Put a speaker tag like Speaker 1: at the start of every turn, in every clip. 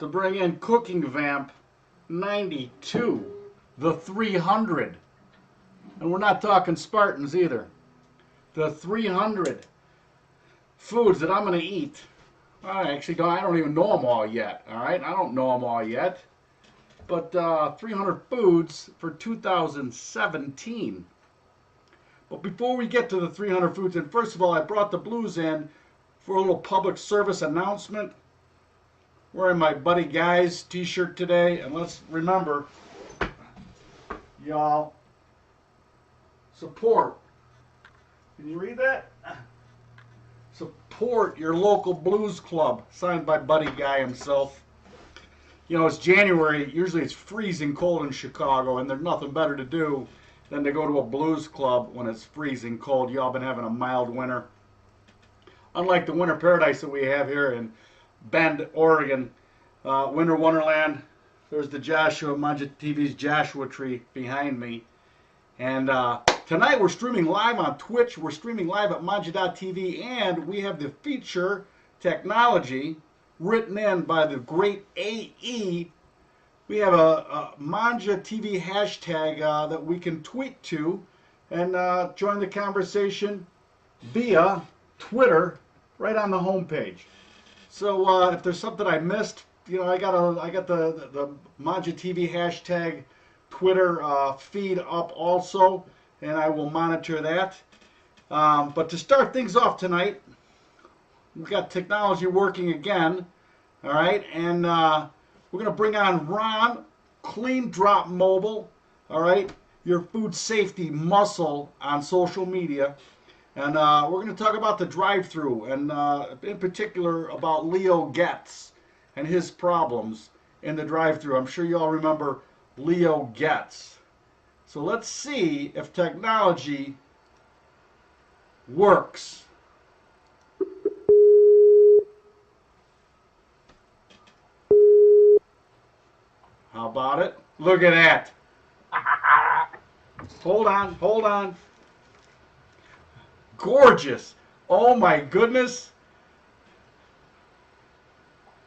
Speaker 1: to bring in Cooking Vamp 92, the 300. And we're not talking Spartans either. The 300 foods that I'm going to eat. I don't even know them all yet, all right? I don't know them all yet. But 300 foods for 2017. But before we get to the 300 foods, and first of all, I brought the blues in for a little public service announcement. Wearing my Buddy Guys t-shirt today, and let's remember, y'all, support. Can you read that? Support your local blues club, signed by Buddy Guy himself. You know, it's January, usually it's freezing cold in Chicago, and there's nothing better to do than to go to a blues club when it's freezing cold. Y'all been having a mild winter. Unlike the winter paradise that we have here in Bend, Oregon, Winter Wonderland. There's the Joshua, mangiaTV's Joshua tree behind me. And tonight we're streaming live on Twitch. We're streaming live at mangiaTV, and we have the feature technology written in by the great AE. We have a mangiaTV hashtag that we can tweet to and join the conversation via Twitter right on the homepage. So if there's something I missed, you know, I got the mangiaTV hashtag Twitter feed up also, and I will monitor that. But to start things off tonight, we've got technology working again, all right, and we're going to bring on Ron, Cleandrop Mobile, all right, your food safety muscle on social media. And we're going to talk about the drive-thru, and in particular about Leo Getz and his problems in the drive-thru. I'm sure you all remember Leo Getz. So let's see if technology works. How about it? Look at that. Hold on. Gorgeous. Oh my goodness.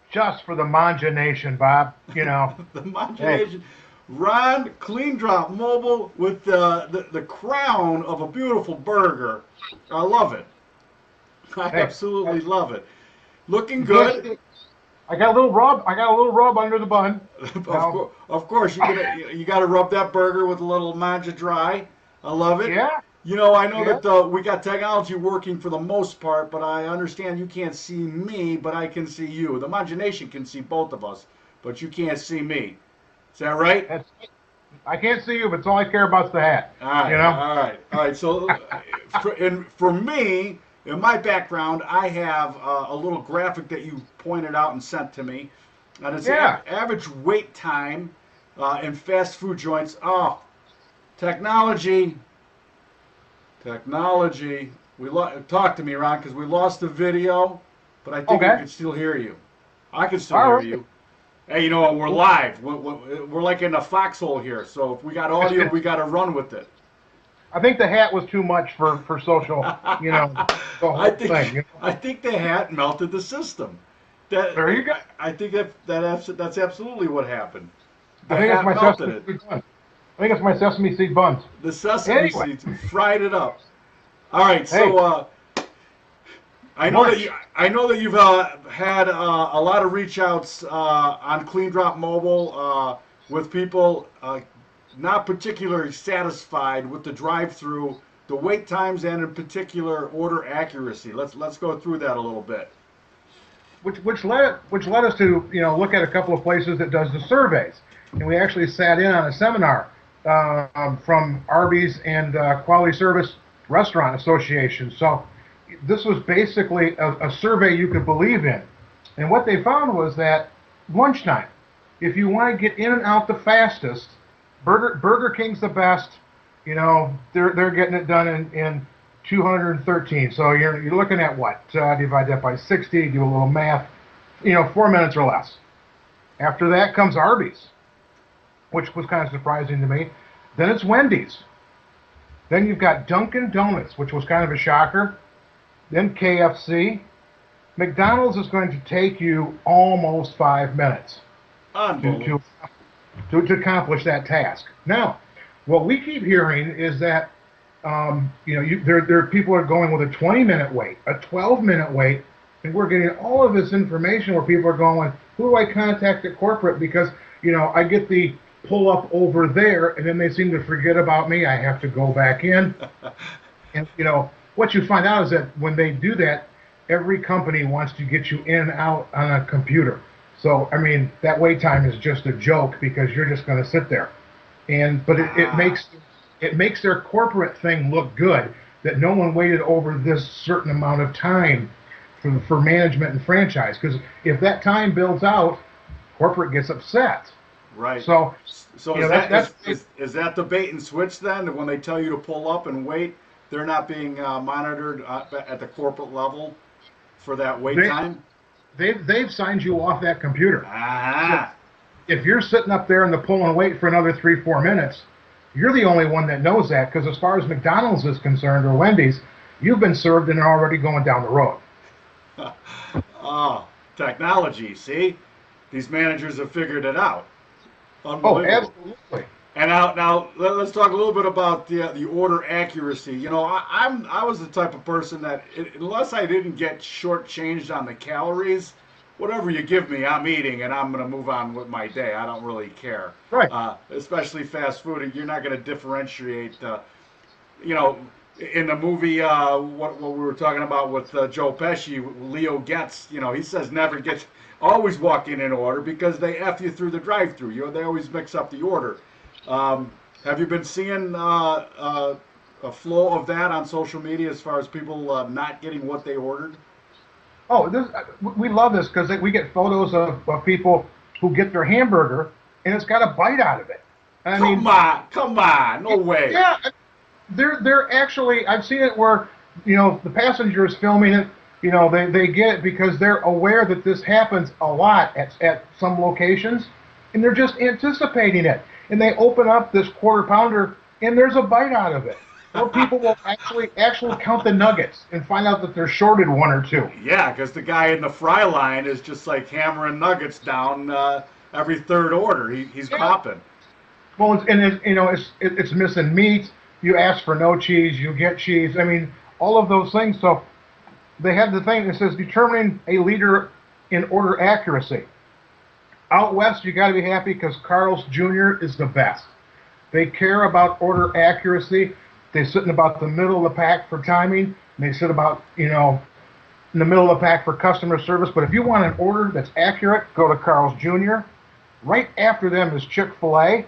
Speaker 2: Just for the Mangia Nation, Bob. You know.
Speaker 1: The Mangia Nation. Ron, Cleandrop Mobile with the crown of a beautiful burger. I love it. I absolutely love it. Looking good.
Speaker 2: I got a little rub under the bun.
Speaker 1: Of course, you got to rub that burger with a little Mangia dry. I love it.
Speaker 2: Yeah.
Speaker 1: You know, I know that we got technology working for the most part, but I understand you can't see me, but I can see you. The Mangia Nation can see both of us, but you can't see me. Is that right?
Speaker 2: I can't see you, but it's all I care about is the hat.
Speaker 1: All right,
Speaker 2: you know?
Speaker 1: All right. So, for me, in my background, I have a little graphic that you pointed out and sent to me, and it's average wait time in fast food joints. Oh, technology. Talk to me, Ron, because we lost the video, but I think we can still hear you. I can still hear you. Hey, you know what? We're live. We're like in a foxhole here, so if we got audio, we got to run with it.
Speaker 2: I think the hat was too much for social, you know, the whole thing. You know?
Speaker 1: I think the hat melted the system.
Speaker 2: There you go.
Speaker 1: I think that's absolutely what happened.
Speaker 2: I think it's my sesame seed buns.
Speaker 1: The sesame seeds fried it up. All right, so I know that you've had a lot of reach outs on Cleandrop Mobile with people not particularly satisfied with the drive-through, the wait times, and in particular order accuracy. Let's go through that a little bit.
Speaker 2: Which led us to look at a couple of places that does the surveys, and we actually sat in on a seminar from Arby's and Quality Service Restaurant Association. So this was basically a survey you could believe in. And what they found was that lunchtime, if you want to get in and out the fastest, Burger King's the best. You know, they're getting it done in 213. So you're looking at what? Divide that by 60, do a little math, 4 minutes or less. After that comes Arby's, which was kind of surprising to me. Then it's Wendy's. Then you've got Dunkin' Donuts, which was kind of a shocker. Then KFC. McDonald's is going to take you almost 5 minutes.
Speaker 1: Unbelievable.
Speaker 2: to, to accomplish that task. Now, what we keep hearing is that there are people are going with a 20-minute wait, a 12-minute wait, and we're getting all of this information where people are going, who do I contact at corporate? Because I get the pull up over there, and then they seem to forget about me. I have to go back in, and what you find out is that when they do that, every company wants to get you in and out on a computer. So I mean, that wait time is just a joke because you're just going to sit there, but it makes their corporate thing look good that no one waited over this certain amount of time for management and franchise. Because if that time builds out, corporate gets upset.
Speaker 1: Right.
Speaker 2: So
Speaker 1: is that the bait and switch then? When they tell you to pull up and wait, they're not being monitored at the corporate level for that wait time?
Speaker 2: They've signed you off that computer.
Speaker 1: Ah.
Speaker 2: So if you're sitting up there in the pull and wait for another 3-4 minutes, you're the only one that knows that, because as far as McDonald's is concerned, or Wendy's, you've been served and are already going down the road.
Speaker 1: Oh, technology, see? These managers have figured it out.
Speaker 2: Oh, absolutely.
Speaker 1: And now let's talk a little bit about the order accuracy. I was the type of person that unless I didn't get shortchanged on the calories, whatever you give me, I'm eating, and I'm going to move on with my day. I don't really care.
Speaker 2: Right.
Speaker 1: Especially fast food, you're not going to differentiate. In the movie, what we were talking about with Joe Pesci, Leo Getz, he says never get, always walk in order because they F you through the drive-through. They always mix up the order. Have you been seeing a flow of that on social media as far as people not getting what they ordered?
Speaker 2: Oh, we love this because we get photos of people who get their hamburger and it's got a bite out of it.
Speaker 1: Come on, no way.
Speaker 2: Yeah, they're actually, I've seen it where the passenger is filming it. They get it because they're aware that this happens a lot at some locations, and they're just anticipating it. And they open up this quarter pounder and there's a bite out of it. Or people will actually count the nuggets and find out that they're shorted 1 or 2.
Speaker 1: Yeah, because the guy in the fry line is just like hammering nuggets down every third order. He's popping.
Speaker 2: Well, it's missing meat. You ask for no cheese, you get cheese. I mean, all of those things. So they have the thing that says determining a leader in order accuracy. Out west, you got to be happy because Carl's Jr. is the best. They care about order accuracy. They sit in about the middle of the pack for timing. And they sit about, in the middle of the pack for customer service. But if you want an order that's accurate, go to Carl's Jr. Right after them is Chick-fil-A.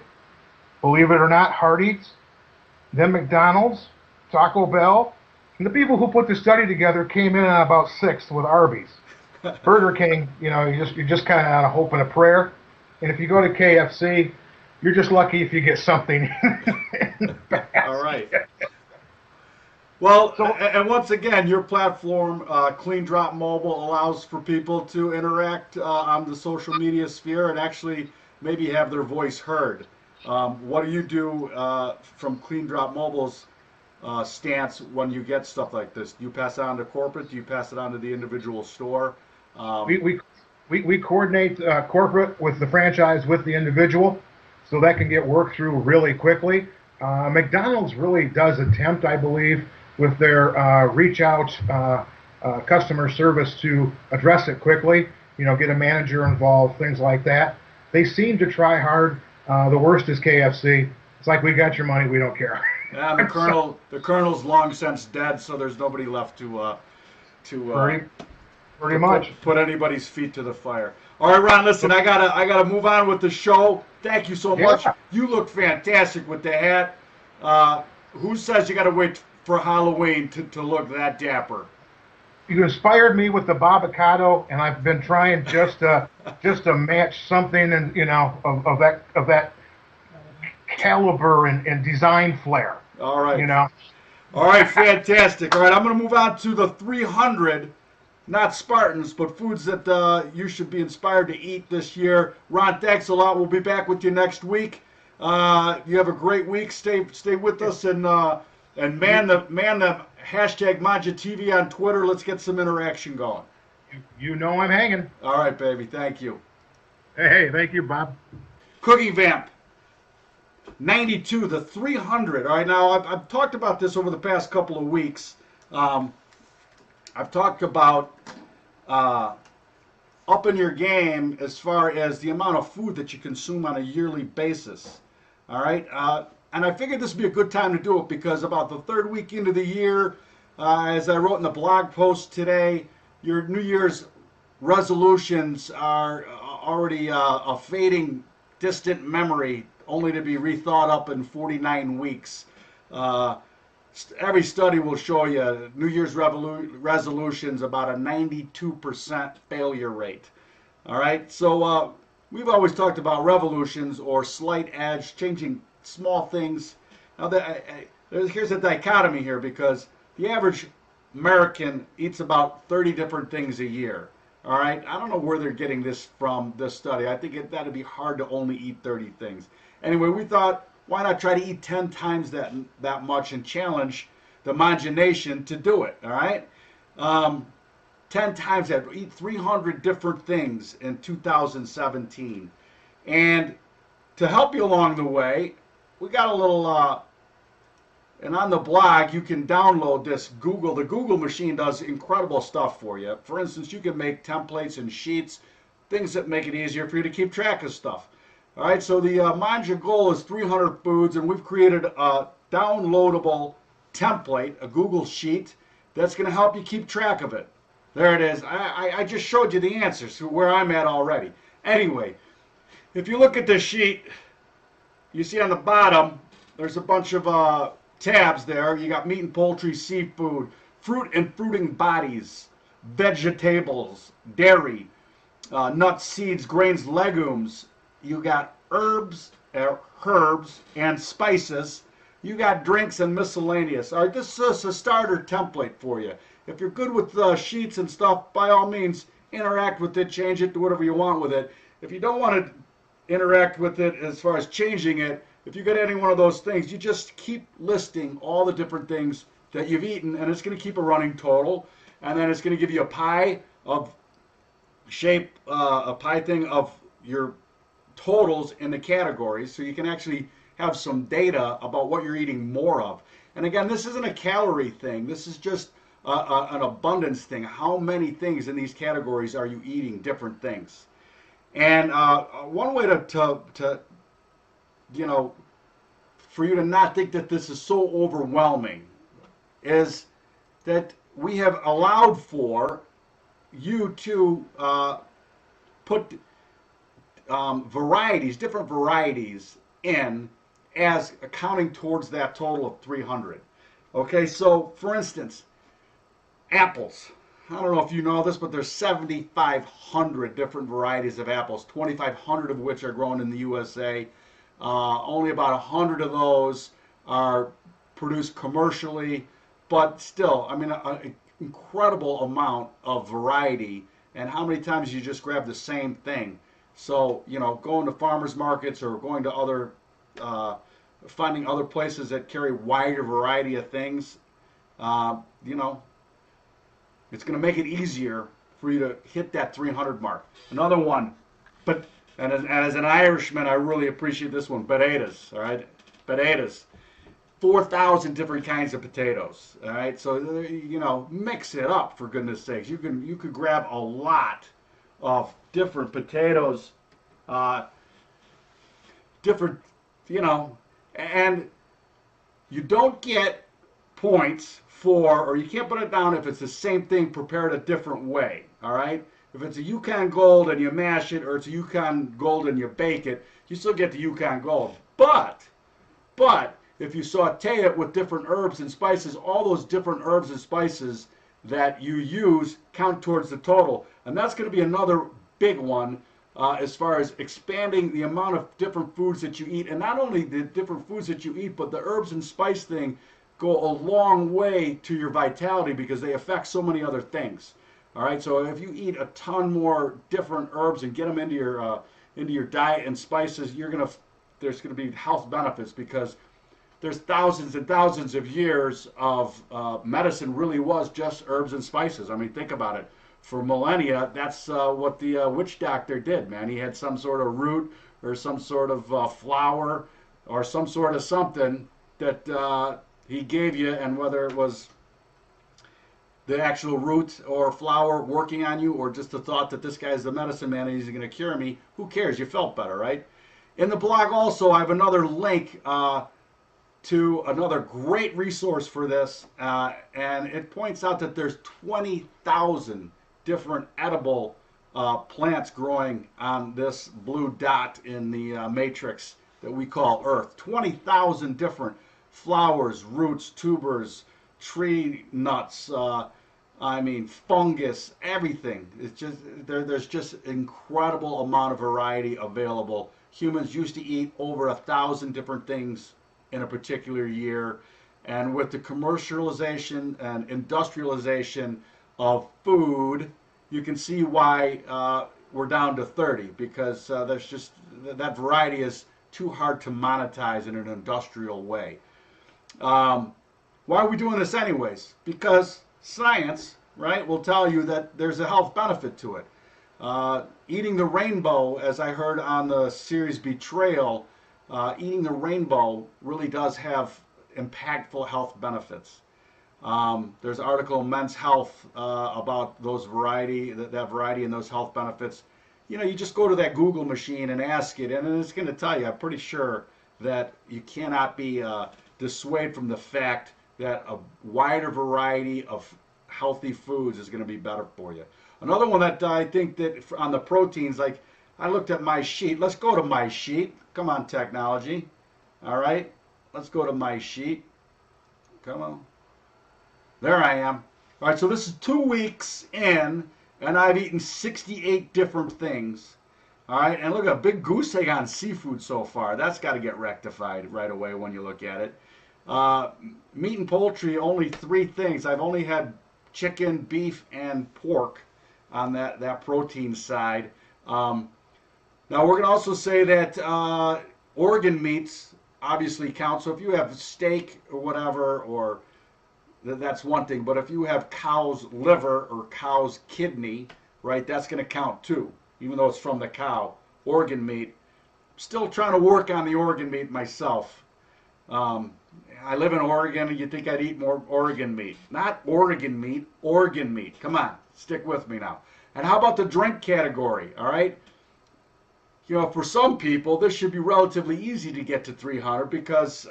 Speaker 2: Believe it or not, Hardee's. Then McDonald's, Taco Bell. And the people who put the study together came in at about 6th with Arby's. Burger King, you're just kind of on a hope and a prayer. And if you go to KFC, you're just lucky if you get something.
Speaker 1: All right. Well, and once again, your platform, Cleandrop Mobile, allows for people to interact on the social media sphere and actually maybe have their voice heard. What do you do from Cleandrop Mobile's stance when you get stuff like this? Do you pass it on to corporate? Do you pass it on to the individual store?
Speaker 2: We coordinate corporate with the franchise with the individual, so that can get worked through really quickly. McDonald's really does attempt, I believe, with their reach out customer service to address it quickly, get a manager involved, things like that. They seem to try hard. The worst is KFC. It's like, we got your money, we don't care.
Speaker 1: Yeah, the colonel's long since dead, so there's nobody left to
Speaker 2: pretty much
Speaker 1: put anybody's feet to the fire. All right, Ron, listen, I gotta move on with the show. Thank you so much. You look fantastic with the hat. Who says you gotta wait for Halloween to look that dapper?
Speaker 2: You inspired me with the Bobicado, and I've been trying just to match something and of that caliber and design flair.
Speaker 1: All right. All right, fantastic. All right, I'm going to move on to the 300, not Spartans, but foods that you should be inspired to eat this year. Ron, thanks a lot. We'll be back with you next week. You have a great week. Stay with us and man the hashtag mangiaTV on Twitter. Let's get some interaction going.
Speaker 2: I'm hanging.
Speaker 1: All right, baby. Thank you.
Speaker 2: Hey, thank you, Bob.
Speaker 1: Cooking Vamp 92, the 300. All right, now I've talked about this over the past couple of weeks. Um, I've talked about uh, upping your game as far as the amount of food that you consume on a yearly basis. All right, and I figured this would be a good time to do it because about the third week into the year, as I wrote in the blog post today, your New Year's resolutions are already a fading, distant memory, only to be rethought up in 49 weeks. Uh, every study will show you New Year's resolutions about a 92% failure rate. All right, so we've always talked about revolutions or slight edge, changing small things. Now, here's a dichotomy here because the average American eats about 30 different things a year. All right, I don't know where they're getting this from, this study. I think that'd be hard to only eat 30 things. Anyway, we thought, why not try to eat 10 times that much and challenge the Mangia Nation to do it, all right? 10 times that, eat 300 different things in 2017. And to help you along the way, we got a little, and on the blog, you can download this the Google machine does incredible stuff for you. For instance, you can make templates and sheets, things that make it easier for you to keep track of stuff. All right, so the Mangia goal is 300 foods, and we've created a downloadable template, a Google sheet, that's going to help you keep track of it. There it is. I just showed you the answers to where I'm at already. Anyway, if you look at this sheet, you see on the bottom, there's a bunch of tabs there. You got meat and poultry, seafood, fruit and fruiting bodies, vegetables, dairy, nuts, seeds, grains, legumes. You got herbs, and spices. You got drinks and miscellaneous. All right, this is a starter template for you. If you're good with sheets and stuff, by all means, interact with it, change it, do whatever you want with it. If you don't want to interact with it as far as changing it, if you get any one of those things, you just keep listing all the different things that you've eaten, and it's going to keep a running total. And then it's going to give you a pie of shape, a pie thing of your totals in the categories, so you can actually have some data about what you're eating more of. And again, this isn't a calorie thing. This is just an abundance thing. How many things in these categories are you eating? Different things. And one way to you know, for you to not think that this is so overwhelming is that we have allowed for you to put different varieties in as accounting towards that total of 300. Okay, so for instance, apples. I don't know if you know this, but there's 7,500 different varieties of apples, 2,500 of which are grown in the USA. Only about 100 of those are produced commercially, but still, I mean, an incredible amount of variety. And how many times you just grab the same thing? So, you know, going to farmers markets or going to other, finding other places that carry wider variety of things, you know, it's going to make it easier for you to hit that 300 mark. Another one, but and as an Irishman, I really appreciate this one. Potatoes, all right, potatoes. 4,000 different kinds of potatoes. All right, so you know, mix it up for goodness sakes. You could grab a lot of different potatoes, different, you know, and you don't get points for, or you can't put it down if it's the same thing prepared a different way. All right. If it's a Yukon Gold and you mash it, or it's a Yukon Gold and you bake it, you still get the Yukon Gold. But if you saute it with different herbs and spices, all those different herbs and spices that you use count towards the total. And that's going to be another big one as far as expanding the amount of different foods that you eat. And not only the different foods that you eat, but the herbs and spice thing go a long way to your vitality because they affect so many other things. All right, so if you eat a ton more different herbs and get them into your diet and spices, there's gonna be health benefits because there's thousands and thousands of years of medicine really was just herbs and spices. I mean, think about it. for millennia, that's what the witch doctor did, man. He had some sort of root or some sort of flower or some sort of something that he gave you, and whether it was the actual root or flower working on you or just the thought that this guy's the medicine man and he's going to cure me, who cares? You felt better, right? In the blog also, I have another link to another great resource for this, and it points out that there's 20,000 different edible plants growing on this blue dot in the matrix that we call Earth. 20,000 different flowers, roots, tubers, tree nuts, I mean fungus, everything. It's just there's just incredible amount of variety available. Humans used to eat over 1,000 different things in a particular year, and with the commercialization and industrialization of food, you can see why we're down to 30, because there's just that variety is too hard to monetize in an industrial way. Why are we doing this anyways? Because science, right, will tell you that there's a health benefit to it. Eating the rainbow, as I heard on the series Betrayal, eating the rainbow really does have impactful health benefits. There's an article in Men's Health about those that variety and those health benefits. You know, you just go to that Google machine and ask it, and it's going to tell you. I'm pretty sure that you cannot be dissuaded from the fact that a wider variety of healthy foods is going to be better for you. Another one that I think that on the proteins, like I looked at my sheet. Let's go to my sheet. Come on, technology. All right, let's go to my sheet. Come on. There I am. All right, so this is 2 weeks in, and I've eaten 68 different things. All right, and look at a big goose egg on seafood so far. That's got to get rectified right away when you look at it. Meat and poultry, only 3 things. I've only had chicken, beef, and pork on that protein side. Now we're going to also say that organ meats obviously count. So if you have steak or whatever, or that's one thing. But if you have cow's liver or cow's kidney, right, that's going to count too, even though it's from the cow. Organ meat. Still trying to work on the organ meat myself. I live in Oregon, and you'd think I'd eat more Oregon meat. Not Oregon meat, organ meat. Come on, stick with me now. And how about the drink category, all right? You know, for some people, this should be relatively easy to get to 300 because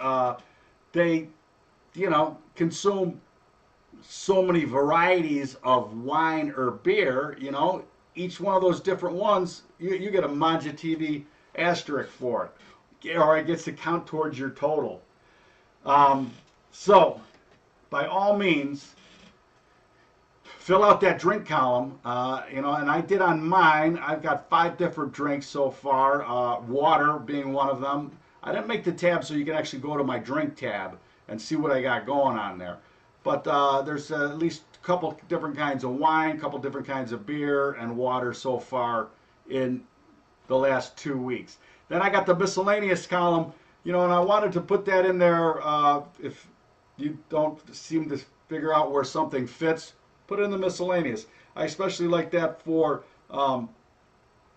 Speaker 1: they, you know, consume so many varieties of wine or beer. You know, each one of those different ones, you get a mangiaTV asterisk for it, or it gets to count towards your total. So, by all means, fill out that drink column, you know, and I did on mine. I've got 5 different drinks so far, water being one of them. I didn't make the tab so you can actually go to my drink tab and see what I got going on there. But there's at least a couple different kinds of wine, a couple different kinds of beer, and water so far in the last 2 weeks. Then I got the miscellaneous column, you know, and I wanted to put that in there. If you don't seem to figure out where something fits, put it in the miscellaneous. I especially like that for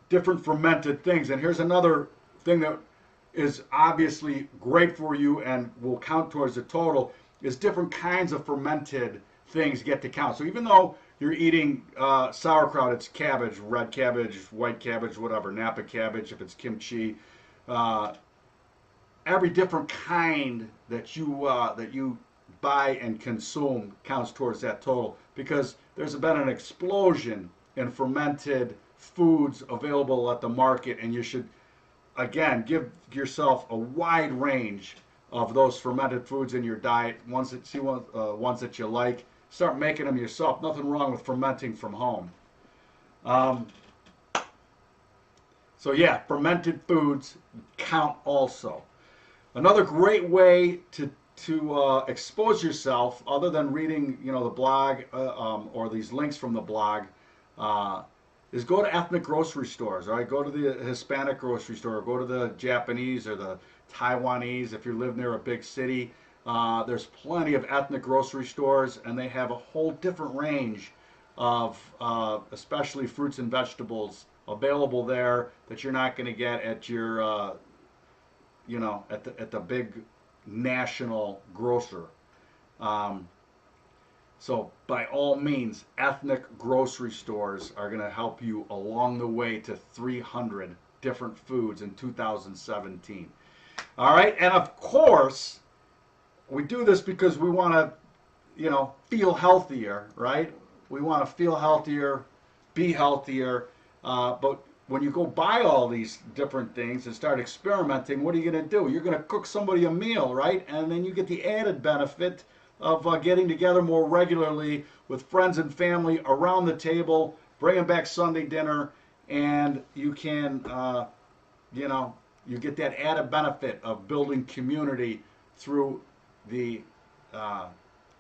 Speaker 1: different fermented things. And here's another thing that is obviously great for you and will count towards the total, is different kinds of fermented things get to count. So even though you're eating sauerkraut, it's cabbage, red cabbage, white cabbage, whatever, Napa cabbage, if it's kimchi, every different kind that you buy and consume counts towards that total, because there's been an explosion in fermented foods available at the market, and you should, again, give yourself a wide range of those fermented foods in your diet. Ones that you like, start making them yourself. Nothing wrong with fermenting from home. So yeah, fermented foods count also. Another great way to expose yourself, other than reading, you know, the blog or these links from the blog, is go to ethnic grocery stores. All right, go to the Hispanic grocery store, or go to the Japanese or the Taiwanese if you live near a big city. There's plenty of ethnic grocery stores, and they have a whole different range of especially fruits and vegetables available there that you're not going to get at your at the big national grocer. Um, so by all means, ethnic grocery stores are going to help you along the way to 300 different foods in 2017. All right, and of course, we do this because we want to, feel healthier, right? We want to feel healthier, be healthier, but when you go buy all these different things and start experimenting, what are you going to do? You're going to cook somebody a meal, right? And then you get the added benefit of getting together more regularly with friends and family around the table, bringing back Sunday dinner, and you can, you get that added benefit of building community through the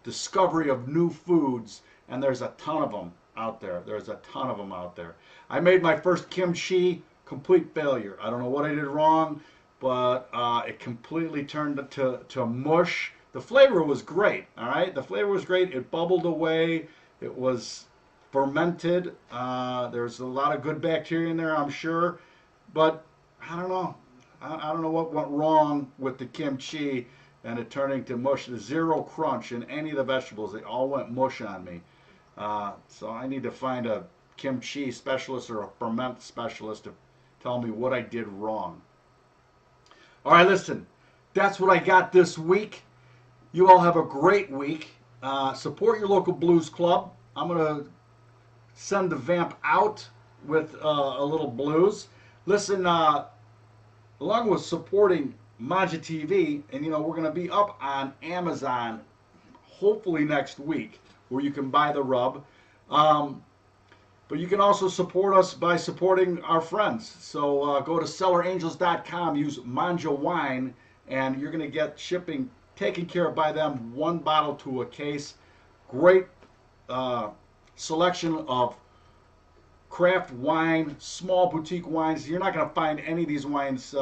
Speaker 1: discovery of new foods, and there's a ton of them out there. There's a ton of them out there. I made my first kimchi, complete failure. I don't know what I did wrong, but it completely turned to mush. The flavor was great, all right? The flavor was great. It bubbled away. It was fermented. There's a lot of good bacteria in there, I'm sure, but I don't know. I don't know what went wrong with the kimchi and it turning to mush. There's zero crunch in any of the vegetables. They all went mush on me. So I need to find a kimchi specialist or a ferment specialist to tell me what I did wrong. All right, listen, that's what I got this week. You all have a great week. Support your local blues club. I'm going to send the Vamp out with a little blues. Listen, along with supporting mangiaTV, and we're going to be up on Amazon hopefully next week, where you can buy the rub. But you can also support us by supporting our friends. So go to sellerangels.com, use Mangia wine, and you're going to get shipping taken care of by them, one bottle to a case. Great selection of craft wine, small boutique wines. You're not going to find any of these wines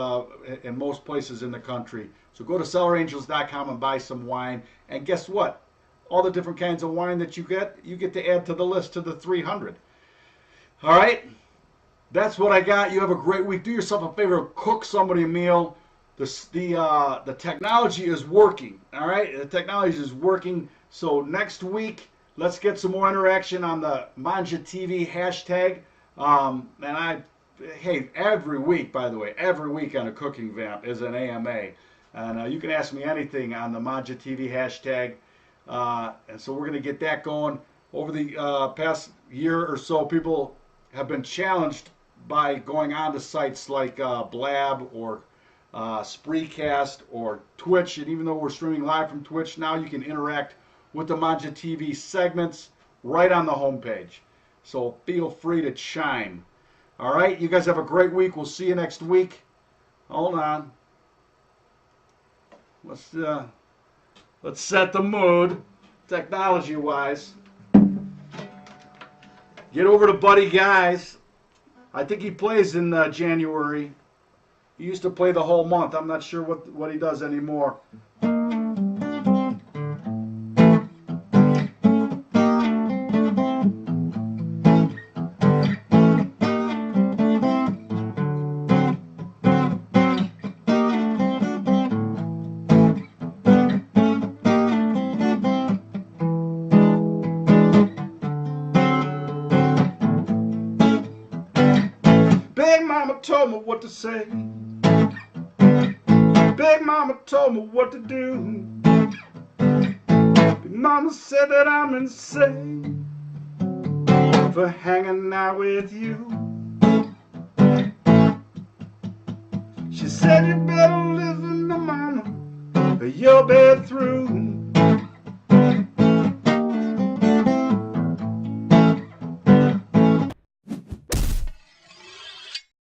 Speaker 1: in most places in the country. So go to sellerangels.com and buy some wine. And guess what? All the different kinds of wine that you get to add to the list to the 300. All right? That's what I got. You have a great week. Do yourself a favor. Cook somebody a meal. The technology is working. All right? The technology is working. So next week, let's get some more interaction on the mangiaTV hashtag. Hey, every week, by the way, every week on a cooking vamp is an AMA. And you can ask me anything on the mangiaTV hashtag. And so we're going to get that going. Over the past year or so, people have been challenged by going on to sites like Blab or Spreecast or Twitch. And even though we're streaming live from Twitch, now you can interact with the mangiaTV segments right on the homepage. So feel free to chime. All right, you guys have a great week. We'll see you next week. Hold on. Let's set the mood, technology-wise. Get over to Buddy Guys. I think he plays in January. He used to play the whole month. I'm not sure what he does anymore. Big Mama told me what to say. Big Mama told me what to do. Big Mama said that I'm insane for hanging out with you. She said you better listen to Mama or you'll be through.